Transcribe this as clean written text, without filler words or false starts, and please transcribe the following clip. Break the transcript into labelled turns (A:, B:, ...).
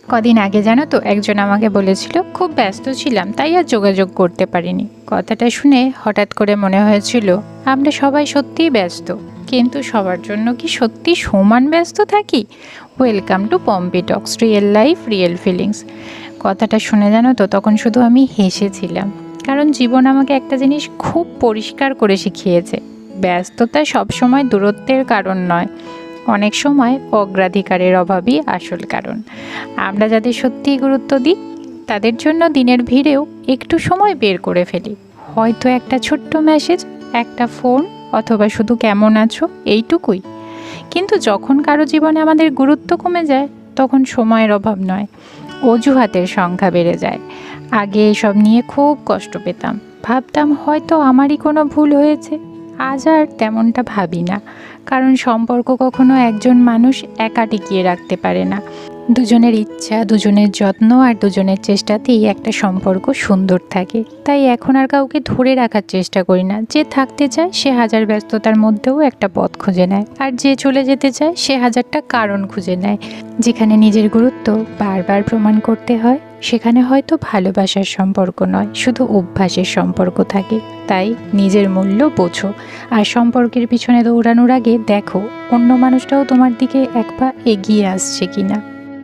A: কদিন আগে জানো তো একজন আমাকে বলেছিল খুব ব্যস্ত ছিলাম তাই আর যোগাযোগ করতে পারিনি। কথাটা শুনে হঠাৎ করে মনে হয়েছিল আমরা সবাই সত্যিই ব্যস্ত, কিন্তু সবার জন্য কি সত্যি সমান ব্যস্ত থাকি? Welcome to Pompi Tux, real life real feelings. কথাটা শুনে জানো তো তখন শুধু আমি হেসেছিলাম, কারণ জীবন আমাকে একটা জিনিস খুব পরিষ্কার করে শিখিয়েছে, ব্যস্ততা সবসময় দূরত্বের কারণ নয়, অনেক সময় অগ্রাধিকারের অভাবই আসল কারণ। আমরা যাদের সত্যিই গুরুত্ব দিই তাদের জন্য দিনের ভিড়েও একটু সময় বের করে ফেলি, হয়তো একটা ছোট্ট মেসেজ, একটা ফোন, অথবা শুধু কেমন আছো এইটুকুই। কিন্তু যখন কারো জীবনে আমাদের গুরুত্ব কমে যায় তখন সময়ের অভাব নয়, অজুহাতের সংখ্যা বেড়ে যায়। আগে এসব নিয়ে খুব কষ্ট পেতাম, ভাবতাম হয়তো আমারই কোনো ভুল হয়েছে। আজ আর তেমনটা ভাবি না, কারণ সম্পর্ক কখনো একজন মানুষ একা টিকিয়ে রাখতে পারে না। দুজনের ইচ্ছা, দুজনের যত্ন আর দুজনের চেষ্টাতেই একটা সম্পর্ক সুন্দর থাকে। তাই এখন আর কাউকে ধরে রাখার চেষ্টা করি না। যে থাকতে চায় সে হাজার ব্যস্ততার মধ্যেও একটা পথ খুঁজে নেয়, আর যে চলে যেতে চায় সে হাজারটা কারণ খুঁজে নেয়। যেখানে নিজের গুরুত্ব বারবার প্রমাণ করতে হয় সেখানে হয়তো ভালোবাসার সম্পর্ক নয়, শুধু অভ্যাসের সম্পর্ক থাকে। তাই নিজের মূল্য বোঝো, আর সম্পর্কের পিছনে দৌড়ানোর আগে দেখো অন্য মানুষটাও তোমার দিকে এক পা এগিয়ে আসছে কিনা।